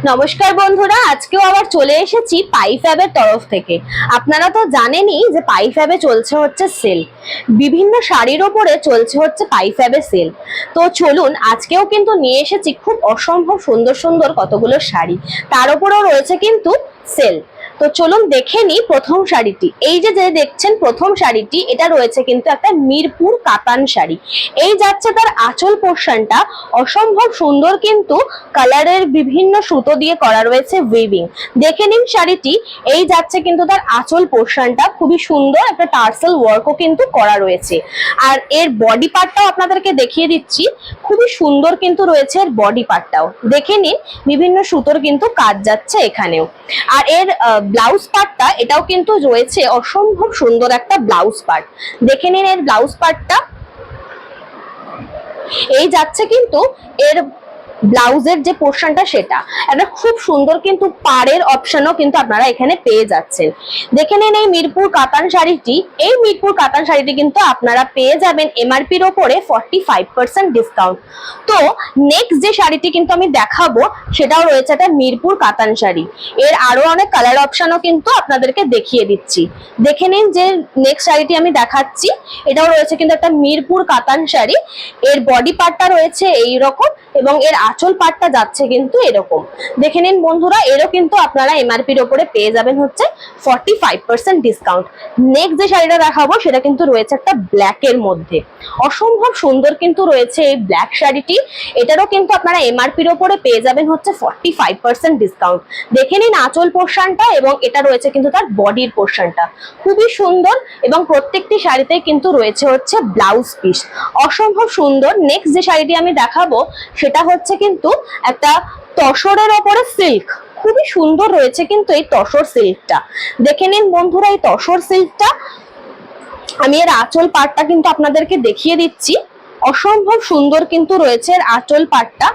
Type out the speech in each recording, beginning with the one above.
নমস্কার বন্ধুরা, আজকেও আবার চলে এসেছি পাইফ্যাবের তরফ থেকে। আপনারা তো জানেনই যে পাইফ্যাবে চলছে হচ্ছে সেল, বিভিন্ন শাড়ির ওপরে চলছে হচ্ছে পাইফ্যাবের সেল। তো চলুন, আজকেও কিন্তু নিয়ে এসেছি খুব অসম্ভব সুন্দর সুন্দর কতগুলো শাড়ি, তার উপরেও রয়েছে কিন্তু সেল। তো চলুন দেখে নিই প্রথম শাড়িটি। এই যে যে দেখছেন প্রথম শাড়িটি, এটা রয়েছে কিন্তু একটা মিরপুর কাতান শাড়ি। এই যাচ্ছে তার আঁচল পোর্শনটা, অসম্ভব সুন্দর কিন্তু কালারের বিভিন্ন সুতো দিয়ে করা রয়েছে উইভিং। দেখে নিন শাড়িটি। এই যাচ্ছে কিন্তু তার আঁচল পোর্শনটা, খুবই সুন্দর একটা টার্সেল ওয়ার্কও কিন্তু করা রয়েছে। আর এর বডি পার্টটাও আপনাদেরকে দেখিয়ে দিচ্ছি, খুবই সুন্দর কিন্তু রয়েছে এর বডি পার্টটাও। দেখে নিন বিভিন্ন সুতোর কিন্তু কাজ যাচ্ছে এখানেও। আর এর ব্লাউজ পার্টটা, এটাও কিন্তু রয়েছে অসম্ভব সুন্দর একটা ব্লাউজ পার্ট। দেখে নিন এর ব্লাউজ পার্টটা। এই যাচ্ছে কিন্তু এর ব্লাউজের যে পোর্শনটা, সেটা একটা খুব সুন্দর কিন্তু পাড়ের অপশনও কিন্তু আপনারা এখানে পেয়ে যাচ্ছেন। দেখে নিন এই মিরপুর কাতান শাড়িটি। এই মিরপুর কাতান শাড়িটি কিন্তু আপনারা পেয়ে যাবেন এমআরপির ওপরে 45% ডিসকাউন্ট। তো নেক্সট যে শাড়িটি কিন্তু আমি দেখাবো, সেটাও রয়েছে একটা মিরপুর কাতান শাড়ি। এর আরো অনেক কালার অপশনও কিন্তু আপনাদেরকে দেখিয়ে দিচ্ছি। দেখে নিন যে নেক্সট শাড়িটি আমি দেখাচ্ছি, এটাও রয়েছে কিন্তু একটা মিরপুর কাতান শাড়ি। এর বডি পার্টটা রয়েছে এই রকম এবং এর আঁচল পাটটা যাচ্ছে কিন্তু এরকম। দেখে নিন বন্ধুরা, এরও কিন্তু আপনারা এমআরপির ওপরে পেয়ে যাবেন হচ্ছে 45% ডিসকাউন্ট। নেক্সট যে শাড়িটা দেখাবো, সেটা কিন্তু রয়েছে একটা ব্ল্যাক এর মধ্যে। অসম্ভব সুন্দর কিন্তু রয়েছে এই ব্ল্যাক শাড়িটি। এটারও কিন্তু আপনারা এমআরপির ওপরে পেয়ে যাবেন হচ্ছে 45% ডিসকাউন্ট। দেখে নিন আঁচল পোর্শনটা এবং এটা রয়েছে কিন্তু তার বডির পোর্শনটা, খুবই সুন্দর। এবং প্রত্যেকটি শাড়িতেই কিন্তু রয়েছে হচ্ছে ব্লাউজ পিস, অসম্ভব সুন্দর। নেক্সট যে শাড়িটি আমি দেখাবো, সেটা হচ্ছে কিন্তু একটা তসরের ওপরে সিল্ক। খুবই সুন্দর রয়েছে কিন্তু এই তসর সিল্কটা। দেখে নিন বন্ধুরা এই তসর সিল্কটা। আমি এর আঁচল পাটটা কিন্তু আপনাদেরকে দেখিয়ে দিচ্ছি, অসম্ভব সুন্দর কিন্তু রয়েছে এর আঁচল পাটটা।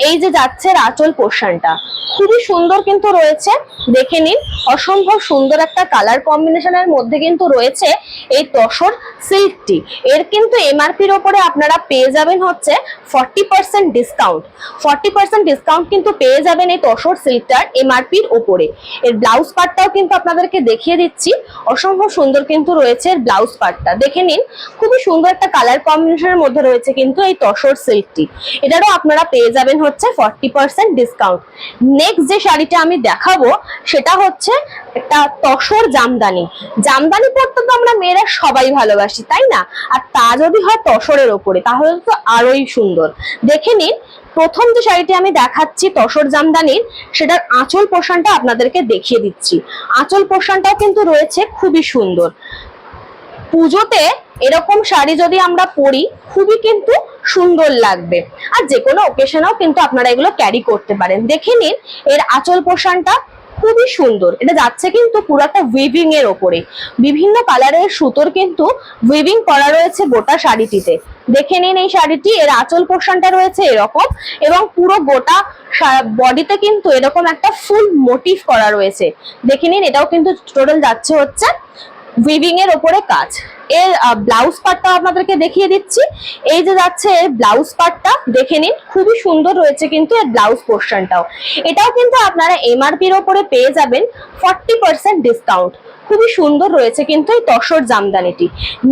এই যে যাচ্ছে এর আঁচল পোর্শনটা, খুবই সুন্দর কিন্তু রয়েছে। দেখে নিন অসম্ভব সুন্দর একটা কালার কম্বিনেশনের মধ্যে কিন্তু রয়েছে এই তসর সিল্কটি। এর কিন্তু এমআরপির ওপরে আপনারা পেয়ে যাবেন হচ্ছে 40% ডিসকাউন্ট। 40% ডিসকাউন্ট কিন্তু পেয়ে যাবেন এই তসর সিল্কটার এমআরপির ওপরে। এর ব্লাউজ পার্টটাও কিন্তু আপনাদেরকে দেখিয়ে দিচ্ছি, অসম্ভব সুন্দর কিন্তু রয়েছে এর ব্লাউজ পার্টটা। দেখে নিন খুবই সুন্দর একটা কালার কম্বিনেশনের মধ্যে রয়েছে কিন্তু এই তসর সিল্কটি। এটারও আপনারা পেয়ে যাবেন হচ্ছে 40% ডিসকাউন্ট। নেক্সট যে শাড়িটা আমি দেখাবো, সেটা হচ্ছে একটা তসর জামদানি। জামদানি পরতে তো আমরা মেয়েরা সবাই ভালোবাসি, তাই না? আর তা যদি হয় তসরের ওপরে, তাহলে তো আরোই সুন্দর। দেখে নিন প্রথম যে শাড়িটি আমি দেখাচ্ছি তসর জামদানির, সেটার আঁচল পোর্শনটা আপনাদেরকে দেখিয়ে দিচ্ছি। আঁচল পোর্শনটাও কিন্তু রয়েছে খুবই সুন্দর। পুজোতে এরকম শাড়ি যদি আমরা পরি, খুবই কিন্তু সুন্দর লাগবে। আর যে কোনো ওকেশনেও কিন্তু আপনারা এগুলো ক্যারি করতে পারেন। দেখে নিন এর আঁচল পোর্শনটা, খুবই সুন্দর। এটা যাচ্ছে কিন্তু পুরো একটা উইভিং এর ওপরে, বিভিন্ন কালারের সুতোর কিন্তু উইভিং করা রয়েছে গোটা শাড়িটিতে। দেখে নিন এই শাড়িটি, এর আঁচল পোর্শনটা রয়েছে এরকম এবং পুরো গোটা বডিতে কিন্তু এরকম একটা ফুল মোটিভ করা রয়েছে। দেখে নিন এটাও কিন্তু টোটাল যাচ্ছে হচ্ছে উইভিং এর ওপরে কাজ। এর ব্লাউজ পার্টটা আপনাদেরকে দেখিয়ে দিচ্ছি। এই যে যাচ্ছে এর ব্লাউজ পার্টটা, দেখে নিন খুবই সুন্দর রয়েছে কিন্তু এর ব্লাউজ পোর্শনটাও। এটাও কিন্তু আপনারা এমআরপির ওপরে পেয়ে যাবেন 40% ডিসকাউন্ট। খুবই সুন্দর রয়েছে কিন্তু এই তসর জামদানিটি।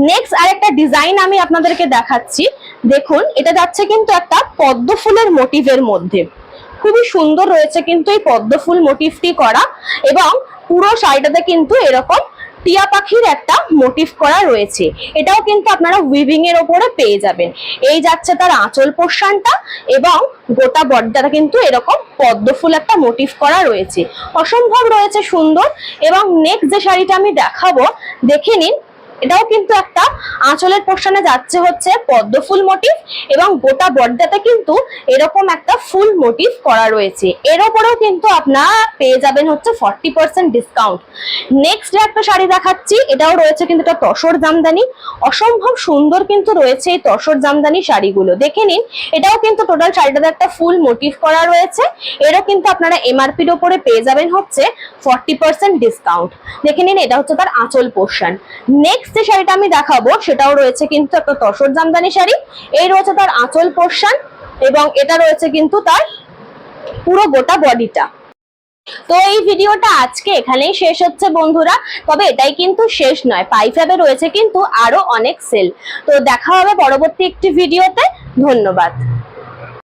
নেক্সট আরেকটা ডিজাইন আমি আপনাদেরকে দেখাচ্ছি। দেখুন এটা যাচ্ছে কিন্তু একটা পদ্ম ফুলের মোটিভের মধ্যে। খুবই সুন্দর রয়েছে কিন্তু এই পদ্ম ফুল মোটিভটি করা এবং পুরো শাড়িটাতে কিন্তু এরকম টিয়া পাখির একটা মোটিভ করা রয়েছে। এটাও কিন্তু আপনারা উইভিং এর ওপরে পেয়ে যাবেন। এই যাচ্ছে তার আঁচল পোর্শনটা এবং গোটা বডিটা কিন্তু এরকম পদ্ম ফুল একটা মোটিভ করা রয়েছে, অসম্ভব রয়েছে সুন্দর। এবং নেক্সট যে শাড়িটা আমি দেখাবো, দেখে নিন এটাও কিন্তু একটা আঁচলের পোর্শনে যাচ্ছে হচ্ছে পদ্ম ফুল মোটিভ এবং গোটা বডিটাতে কিন্তু এরকম একটা ফুল মোটিভ করা রয়েছে। এর উপরেও কিন্তু আপনারা পেয়ে যাবেন হচ্ছে 40% ডিসকাউন্ট। নেক্সট একটা শাড়ি দেখাচ্ছি, এটাও রয়েছে কিন্তু একটা তসর জামদানি। অসম্ভব সুন্দর কিন্তু রয়েছে এই তসর জামদানি শাড়িগুলো। দেখে নিন এটাও কিন্তু টোটাল শাড়িটাতে একটা ফুল মোটিভ করা রয়েছে। এরও কিন্তু আপনারা এমআরপির ওপরে পেয়ে যাবেন হচ্ছে 40% ডিসকাউন্ট। দেখে নিন এটা হচ্ছে তার আঁচল পোর্শন। নেক্সট যে শাড়িটা আমি দেখাবো, সেটাও রয়েছে কিন্তু একটা তসর জামদানি শাড়ি। এই রয়েছে তার আঁচল পোর্শন এবং এটা রয়েছে কিন্তু তার পুরো গোটা বডিটা। তো এই ভিডিওটা আজকে এখানেই শেষ হচ্ছে বন্ধুরা, তবে এটাই কিন্তু শেষ নয়, পাইফ্যাবে রয়েছে কিন্তু আরো অনেক সেল। তো দেখা হবে পরবর্তী একটি ভিডিওতে। ধন্যবাদ।